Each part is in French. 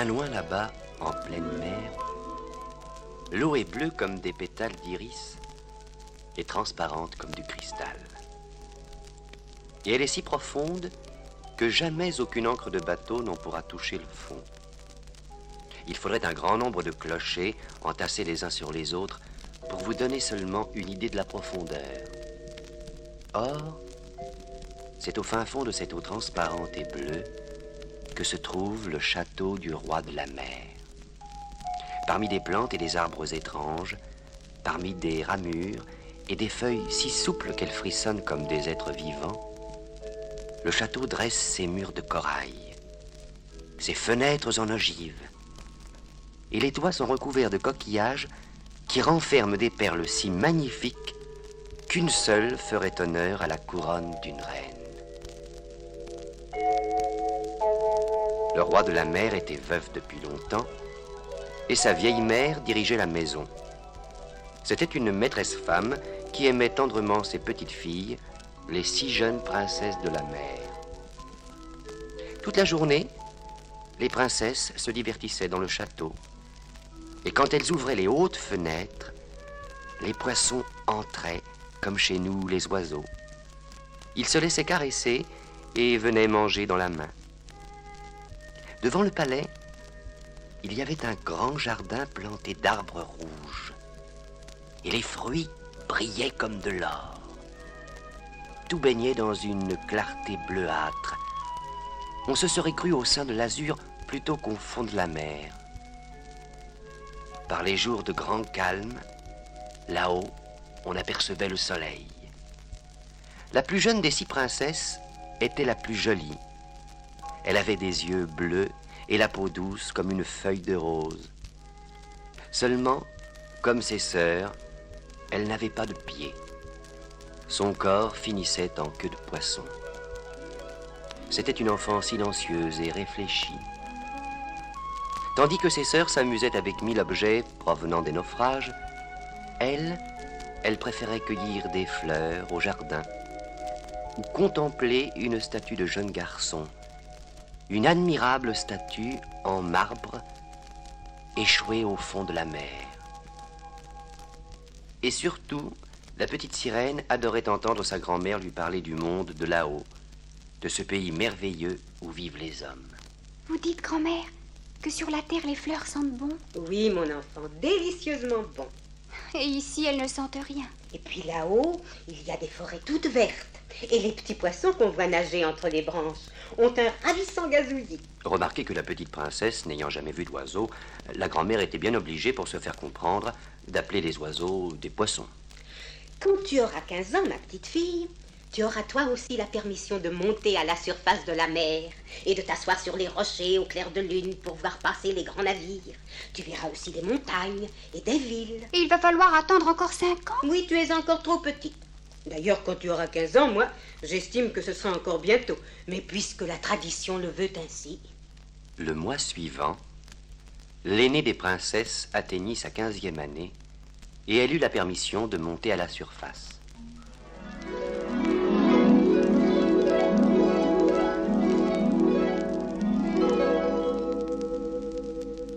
Bien loin là-bas, en pleine mer, l'eau est bleue comme des pétales d'iris et transparente comme du cristal. Et elle est si profonde que jamais aucune ancre de bateau n'en pourra toucher le fond. Il faudrait un grand nombre de clochers entassés les uns sur les autres pour vous donner seulement une idée de la profondeur. Or, c'est au fin fond de cette eau transparente et bleue que se trouve le château du roi de la mer. Parmi des plantes et des arbres étranges, parmi des ramures et des feuilles si souples qu'elles frissonnent comme des êtres vivants, le château dresse ses murs de corail, ses fenêtres en ogive, et les toits sont recouverts de coquillages qui renferment des perles si magnifiques qu'une seule ferait honneur à la couronne d'une reine. Le roi de la mer était veuf depuis longtemps, et sa vieille mère dirigeait la maison. C'était une maîtresse femme qui aimait tendrement ses petites filles, les 6 jeunes princesses de la mer. Toute la journée, les princesses se divertissaient dans le château. Et quand elles ouvraient les hautes fenêtres, les poissons entraient, comme chez nous les oiseaux. Ils se laissaient caresser et venaient manger dans la main. Devant le palais, il y avait un grand jardin planté d'arbres rouges. Et les fruits brillaient comme de l'or. Tout baignait dans une clarté bleuâtre. On se serait cru au sein de l'azur plutôt qu'au fond de la mer. Par les jours de grand calme, là-haut, on apercevait le soleil. La plus jeune des 6 princesses était la plus jolie. Elle avait des yeux bleus et la peau douce comme une feuille de rose. Seulement, comme ses sœurs, elle n'avait pas de pieds. Son corps finissait en queue de poisson. C'était une enfant silencieuse et réfléchie. Tandis que ses sœurs s'amusaient avec 1000 objets provenant des naufrages, elle préférait cueillir des fleurs au jardin ou contempler une statue de jeune garçon, une admirable statue en marbre échouée au fond de la mer. Et surtout, la petite sirène adorait entendre sa grand-mère lui parler du monde de là-haut, de ce pays merveilleux où vivent les hommes. Vous dites, grand-mère, que sur la terre les fleurs sentent bon? Oui, mon enfant, délicieusement bon. Et ici, elles ne sentent rien. Et puis là-haut, il y a des forêts toutes vertes. Et les petits poissons qu'on voit nager entre les branches ont un ravissant gazouillis. Remarquez que la petite princesse, n'ayant jamais vu d'oiseaux, la grand-mère était bien obligée, pour se faire comprendre, d'appeler les oiseaux des poissons. Quand tu auras 15 ans, ma petite fille, tu auras toi aussi la permission de monter à la surface de la mer et de t'asseoir sur les rochers au clair de lune pour voir passer les grands navires. Tu verras aussi des montagnes et des villes. Et il va falloir attendre encore 5 ans? Oui, tu es encore trop petite. D'ailleurs, quand tu auras 15 ans, moi, j'estime que ce sera encore bientôt. Mais puisque la tradition le veut ainsi... Le mois suivant, l'aînée des princesses atteignit sa 15e année et elle eut la permission de monter à la surface.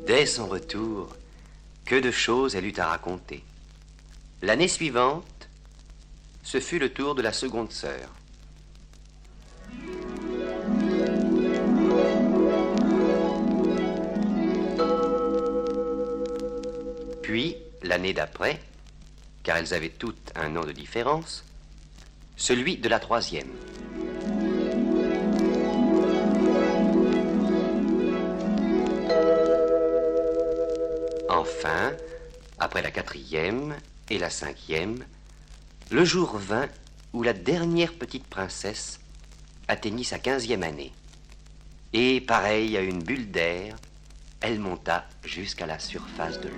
Dès son retour, que de choses elle eut à raconter. L'année suivante, ce fut le tour de la seconde sœur. Puis, l'année d'après, car elles avaient toutes un an de différence, celui de la 3e. Enfin, après la 4e et la 5e, le jour vint où la dernière petite princesse atteignit sa 15e année. Et, pareille à une bulle d'air, elle monta jusqu'à la surface de l'eau.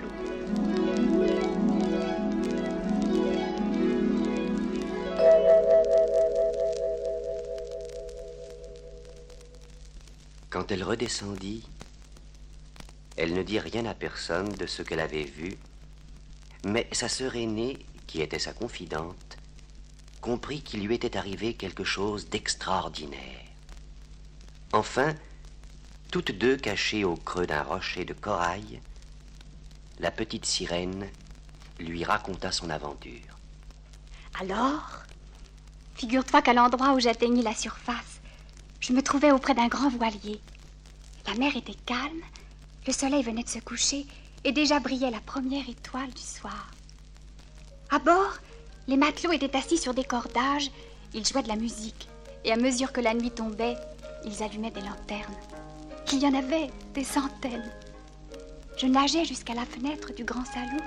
Quand elle redescendit, elle ne dit rien à personne de ce qu'elle avait vu, mais sa sœur aînée, qui était sa confidente, comprit qu'il lui était arrivé quelque chose d'extraordinaire. Enfin, Toutes deux cachées au creux d'un rocher de corail, la petite sirène lui raconta son aventure. Alors, figure-toi qu'à l'endroit où j'atteignis la surface, je me trouvais auprès d'un grand voilier. La mer était calme, le soleil venait de se coucher et déjà brillait la première étoile du soir. À bord, les matelots étaient assis sur des cordages, ils jouaient de la musique et à mesure que la nuit tombait, ils allumaient des lanternes. Il y en avait des centaines. Je nageais jusqu'à la fenêtre du grand salon.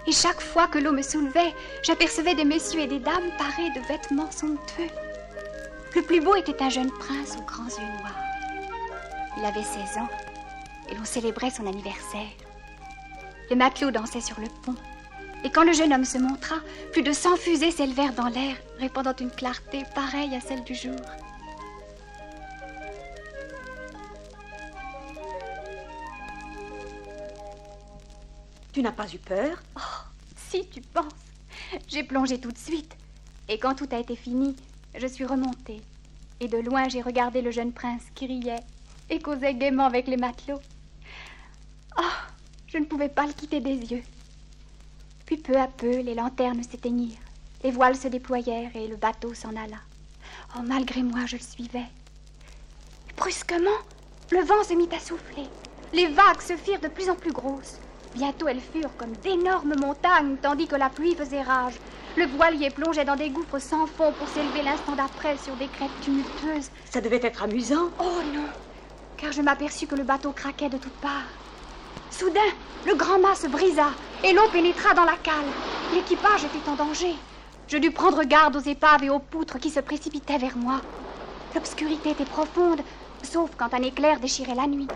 Et chaque fois que l'eau me soulevait, j'apercevais des messieurs et des dames parés de vêtements somptueux. Le plus beau était un jeune prince aux grands yeux noirs. Il avait 16 ans et l'on célébrait son anniversaire. Les matelots dansaient sur le pont. Et quand le jeune homme se montra, plus de 100 fusées s'élevèrent dans l'air, répandant une clarté pareille à celle du jour. Tu n'as pas eu peur? Oh, si tu penses. J'ai plongé tout de suite. Et quand tout a été fini, je suis remontée. Et de loin, j'ai regardé le jeune prince qui riait et causait gaiement avec les matelots. Oh, je ne pouvais pas le quitter des yeux. Puis peu à peu, les lanternes s'éteignirent, les voiles se déployèrent et le bateau s'en alla. Oh, malgré moi, je le suivais. Brusquement, le vent se mit à souffler. Les vagues se firent de plus en plus grosses. Bientôt, elles furent comme d'énormes montagnes, tandis que la pluie faisait rage. Le voilier plongeait dans des gouffres sans fond pour s'élever l'instant d'après sur des crêtes tumultueuses. Ça devait être amusant. Oh non, car je m'aperçus que le bateau craquait de toutes parts. Soudain, le grand mât se brisa et l'eau pénétra dans la cale. L'équipage était en danger. Je dus prendre garde aux épaves et aux poutres qui se précipitaient vers moi. L'obscurité était profonde, sauf quand un éclair déchirait la nuit.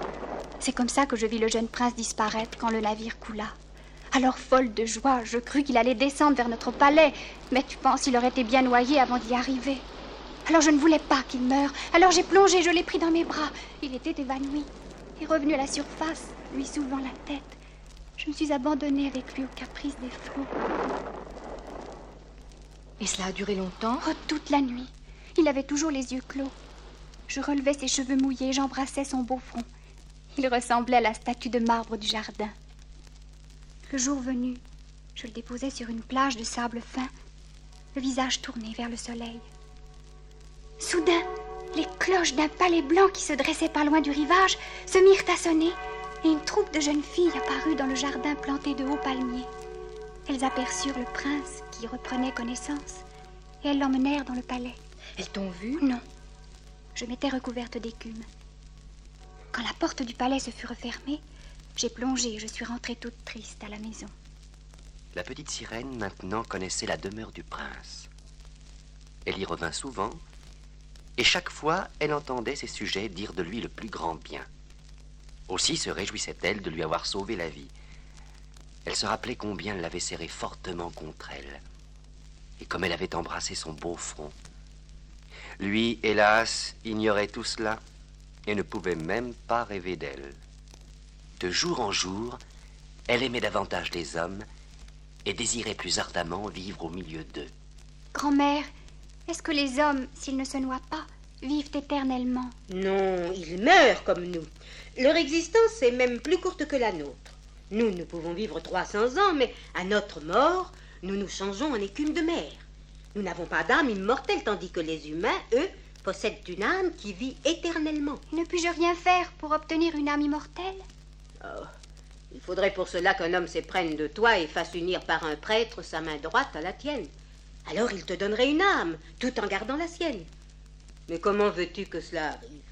C'est comme ça que je vis le jeune prince disparaître quand le navire coula. Alors, folle de joie, je crus qu'il allait descendre vers notre palais. Mais tu penses, il aurait été bien noyé avant d'y arriver. Alors je ne voulais pas qu'il meure. Alors j'ai plongé, je l'ai pris dans mes bras. Il était évanoui. Et revenu à la surface, lui soulevant la tête, je me suis abandonnée avec lui aux caprices des flots. Et cela a duré longtemps? Oh, toute la nuit. Il avait toujours les yeux clos. Je relevais ses cheveux mouillés, j'embrassais son beau front. Il ressemblait à la statue de marbre du jardin. Le jour venu, je le déposais sur une plage de sable fin, le visage tourné vers le soleil. Soudain, les cloches d'un palais blanc qui se dressait pas loin du rivage se mirent à sonner et une troupe de jeunes filles apparut dans le jardin planté de hauts palmiers. Elles aperçurent le prince qui reprenait connaissance et elles l'emmenèrent dans le palais. Elles t'ont vue? Non, je m'étais recouverte d'écume. Quand la porte du palais se fut refermée, j'ai plongé et je suis rentrée toute triste à la maison. La petite sirène maintenant connaissait la demeure du prince. Elle y revint souvent, et chaque fois elle entendait ses sujets dire de lui le plus grand bien. Aussi se réjouissait-elle de lui avoir sauvé la vie. Elle se rappelait combien elle l'avait serré fortement contre elle, et comme elle avait embrassé son beau front. Lui, hélas, ignorait tout cela, et ne pouvait même pas rêver d'elle. De jour en jour, elle aimait davantage les hommes et désirait plus ardemment vivre au milieu d'eux. Grand-mère, est-ce que les hommes, s'ils ne se noient pas, vivent éternellement? Non, ils meurent comme nous. Leur existence est même plus courte que la nôtre. Nous pouvons vivre 300 ans, mais à notre mort, nous nous changeons en écume de mer. Nous n'avons pas d'âme immortelle, tandis que les humains, eux, possèdent une âme qui vit éternellement. Ne puis-je rien faire pour obtenir une âme immortelle? Oh, il faudrait pour cela qu'un homme s'éprenne de toi et fasse unir par un prêtre sa main droite à la tienne. Alors il te donnerait une âme, tout en gardant la sienne. Mais comment veux-tu que cela arrive?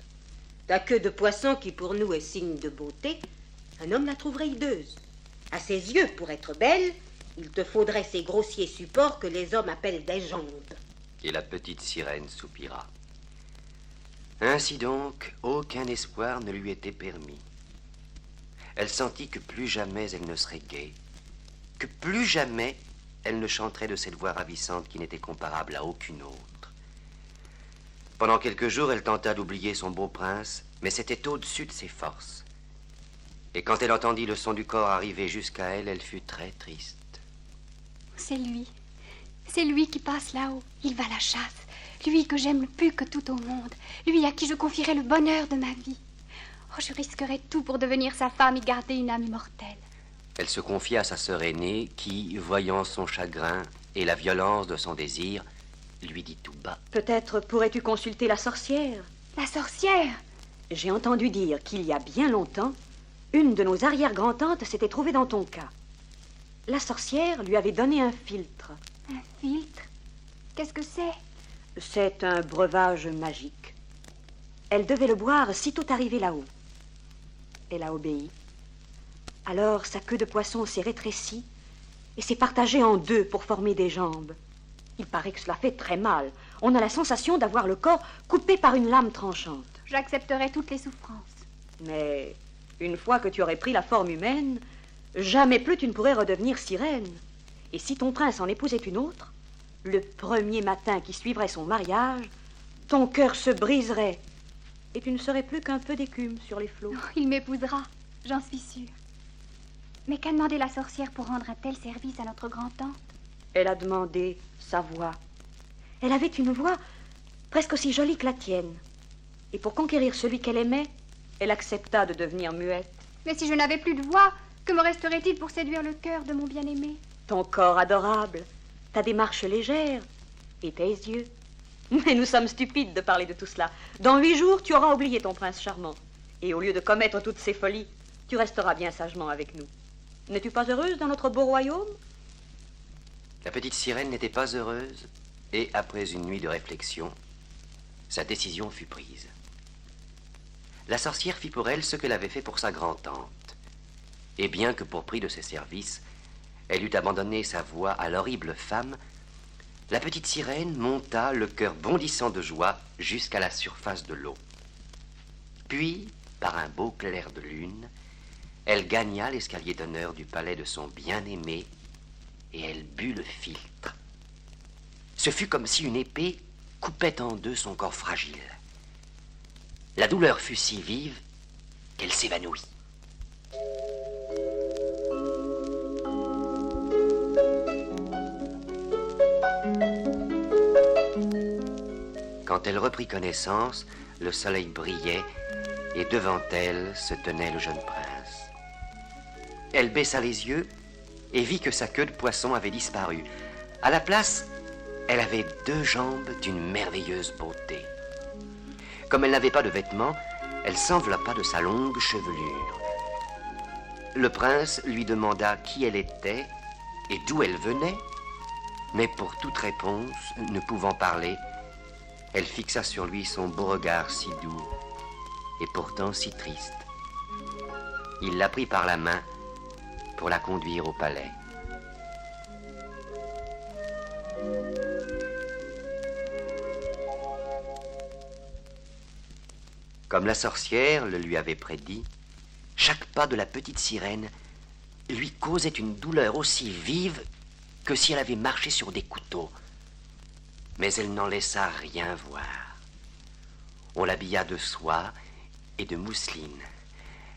Ta queue de poisson, qui pour nous est signe de beauté, un homme la trouverait hideuse. À ses yeux, pour être belle, il te faudrait ces grossiers supports que les hommes appellent des jambes. Et la petite sirène soupira. Ainsi donc, aucun espoir ne lui était permis. Elle sentit que plus jamais elle ne serait gaie, que plus jamais elle ne chanterait de cette voix ravissante qui n'était comparable à aucune autre. Pendant quelques jours, elle tenta d'oublier son beau prince, mais c'était au-dessus de ses forces. Et quand elle entendit le son du corps arriver jusqu'à elle, elle fut très triste. C'est lui qui passe là-haut. Il va à la chasse. Lui que j'aime plus que tout au monde. Lui à qui je confierai le bonheur de ma vie. Oh, je risquerais tout pour devenir sa femme et garder une âme immortelle. Elle se confia à sa sœur aînée qui, voyant son chagrin et la violence de son désir, lui dit tout bas. Peut-être pourrais-tu consulter la sorcière. La sorcière? J'ai entendu dire qu'il y a bien longtemps, une de nos arrière-grand-tantes s'était trouvée dans ton cas. La sorcière lui avait donné un filtre. Un filtre? Qu'est-ce que c'est? C'est un breuvage magique. Elle devait le boire sitôt arrivée là-haut. Elle a obéi. Alors sa queue de poisson s'est rétrécie et s'est partagée en deux pour former des jambes. Il paraît que cela fait très mal. On a la sensation d'avoir le corps coupé par une lame tranchante. J'accepterai toutes les souffrances. Mais une fois que tu aurais pris la forme humaine, jamais plus tu ne pourrais redevenir sirène. Et si ton prince en épousait une autre, le premier matin qui suivrait son mariage, ton cœur se briserait et tu ne serais plus qu'un peu d'écume sur les flots. Oh, il m'épousera, j'en suis sûre. Mais qu'a demandé la sorcière pour rendre un tel service à notre grand-tante? Elle a demandé sa voix. Elle avait une voix presque aussi jolie que la tienne. Et pour conquérir celui qu'elle aimait, elle accepta de devenir muette. Mais si je n'avais plus de voix, que me resterait-il pour séduire le cœur de mon bien-aimé? Ton corps adorable, ta démarche légère et tes yeux. Mais nous sommes stupides de parler de tout cela. Dans 8 jours, tu auras oublié ton prince charmant. Et au lieu de commettre toutes ces folies, tu resteras bien sagement avec nous. N'es-tu pas heureuse dans notre beau royaume? La petite sirène n'était pas heureuse, et après une nuit de réflexion, sa décision fut prise. La sorcière fit pour elle ce qu'elle avait fait pour sa grand-tante. Et bien que pour prix de ses services, elle eût abandonné sa voix à l'horrible femme, la petite sirène monta, le cœur bondissant de joie, jusqu'à la surface de l'eau. Puis, par un beau clair de lune, elle gagna l'escalier d'honneur du palais de son bien-aimé et elle but le filtre. Ce fut comme si une épée coupait en deux son corps fragile. La douleur fut si vive qu'elle s'évanouit. Quand elle reprit connaissance, le soleil brillait et devant elle se tenait le jeune prince. Elle baissa les yeux et vit que sa queue de poisson avait disparu. À la place, elle avait 2 jambes d'une merveilleuse beauté. Comme elle n'avait pas de vêtements, elle s'enveloppa de sa longue chevelure. Le prince lui demanda qui elle était et d'où elle venait, mais pour toute réponse, ne pouvant parler, elle fixa sur lui son beau regard si doux et pourtant si triste. Il la prit par la main pour la conduire au palais. Comme la sorcière le lui avait prédit, chaque pas de la petite sirène lui causait une douleur aussi vive que si elle avait marché sur des couteaux. Mais elle n'en laissa rien voir. On l'habilla de soie et de mousseline.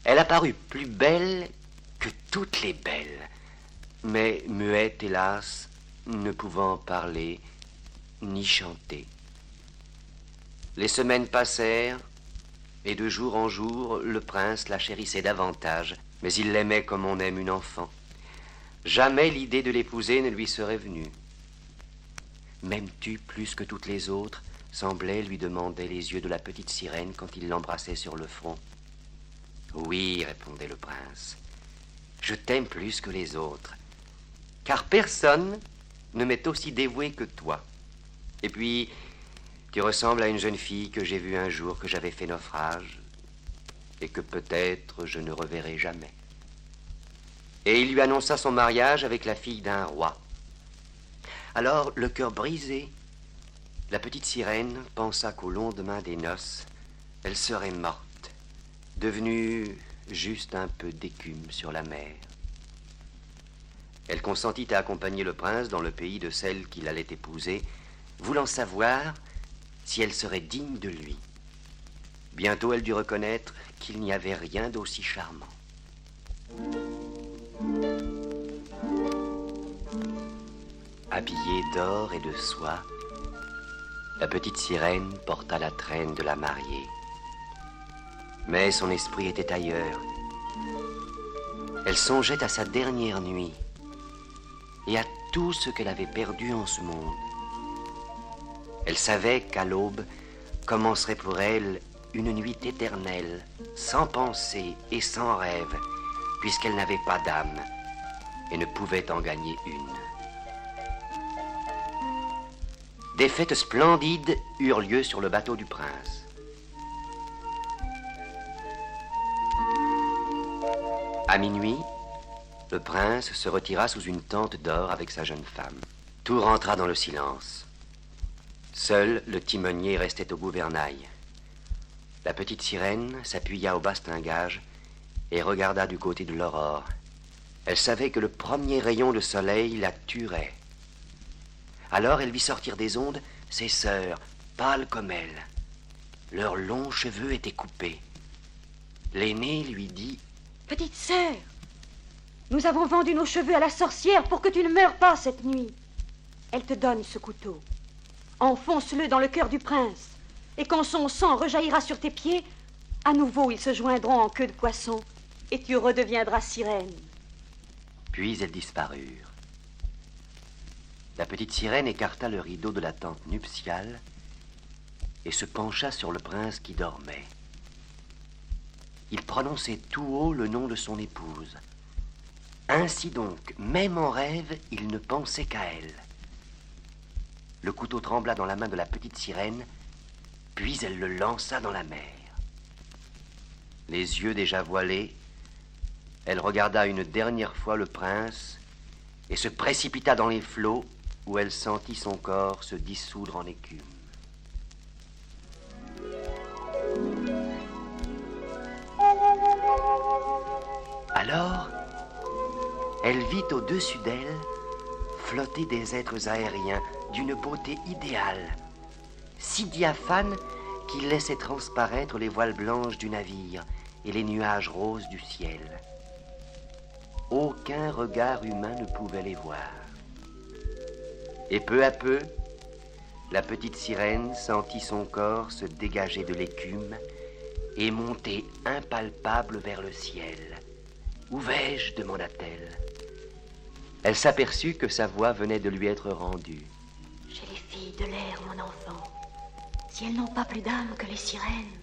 Elle apparut plus belle que toutes les belles, mais muette, hélas, ne pouvant parler ni chanter. Les semaines passèrent, et de jour en jour, le prince la chérissait davantage, mais il l'aimait comme on aime une enfant. Jamais l'idée de l'épouser ne lui serait venue. M'aimes-tu plus que toutes les autres? Semblaient lui demander les yeux de la petite sirène quand il l'embrassait sur le front. Oui, répondait le prince, je t'aime plus que les autres, car personne ne m'est aussi dévoué que toi. Et puis, tu ressembles à une jeune fille que j'ai vue un jour que j'avais fait naufrage et que peut-être je ne reverrai jamais. Et il lui annonça son mariage avec la fille d'un roi. Alors, le cœur brisé, la petite sirène pensa qu'au lendemain des noces, elle serait morte, devenue juste un peu d'écume sur la mer. Elle consentit à accompagner le prince dans le pays de celle qu'il allait épouser, voulant savoir si elle serait digne de lui. Bientôt, elle dut reconnaître qu'il n'y avait rien d'aussi charmant. Habillée d'or et de soie, la petite sirène porta la traîne de la mariée. Mais son esprit était ailleurs. Elle songeait à sa dernière nuit et à tout ce qu'elle avait perdu en ce monde. Elle savait qu'à l'aube commencerait pour elle une nuit éternelle, sans pensée et sans rêve, puisqu'elle n'avait pas d'âme et ne pouvait en gagner une. Des fêtes splendides eurent lieu sur le bateau du prince. À minuit, le prince se retira sous une tente d'or avec sa jeune femme. Tout rentra dans le silence. Seul le timonier restait au gouvernail. La petite sirène s'appuya au bastingage et regarda du côté de l'aurore. Elle savait que le premier rayon de soleil la tuerait. Alors elle vit sortir des ondes ses sœurs, pâles comme elle. Leurs longs cheveux étaient coupés. L'aînée lui dit: « Petite sœur, nous avons vendu nos cheveux à la sorcière pour que tu ne meures pas cette nuit. Elle te donne ce couteau. Enfonce-le dans le cœur du prince, et quand son sang rejaillira sur tes pieds, à nouveau ils se joindront en queue de poisson, et tu redeviendras sirène. » Puis elles disparurent. La petite sirène écarta le rideau de la tente nuptiale et se pencha sur le prince qui dormait. Il prononçait tout haut le nom de son épouse. Ainsi donc, même en rêve, il ne pensait qu'à elle. Le couteau trembla dans la main de la petite sirène, puis elle le lança dans la mer. Les yeux déjà voilés, elle regarda une dernière fois le prince et se précipita dans les flots où elle sentit son corps se dissoudre en écume. Alors, elle vit au-dessus d'elle flotter des êtres aériens d'une beauté idéale, si diaphane qu'ils laissaient transparaître les voiles blanches du navire et les nuages roses du ciel. Aucun regard humain ne pouvait les voir. Et peu à peu, la petite sirène sentit son corps se dégager de l'écume et monter impalpable vers le ciel. « Où vais-je » demanda-t-elle. Elle s'aperçut que sa voix venait de lui être rendue. « Chez les filles de l'air, mon enfant, si elles n'ont pas plus d'âme que les sirènes,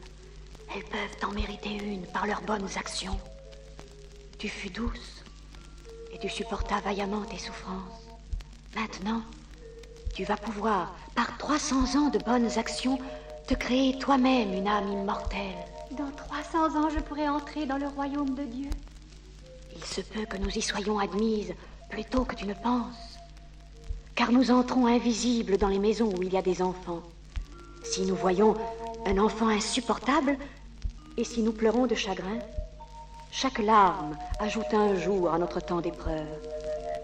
elles peuvent en mériter une par leurs bonnes actions. Tu fus douce et tu supportas vaillamment tes souffrances. Maintenant, tu vas pouvoir, par 300 ans de bonnes actions, te créer toi-même une âme immortelle. Dans 300 ans, je pourrai entrer dans le royaume de Dieu. Il se peut que nous y soyons admises plus tôt que tu ne penses, car nous entrons invisibles dans les maisons où il y a des enfants. Si nous voyons un enfant insupportable, et si nous pleurons de chagrin, chaque larme ajoute un jour à notre temps d'épreuve.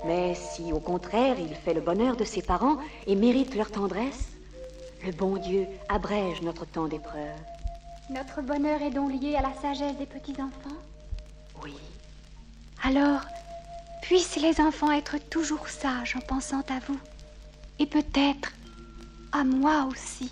Mais si, au contraire, il fait le bonheur de ses parents et mérite leur tendresse, le bon Dieu abrège notre temps d'épreuve. Notre bonheur est donc lié à la sagesse des petits-enfants? Oui. Alors, puissent les enfants être toujours sages en pensant à vous, et peut-être à moi aussi.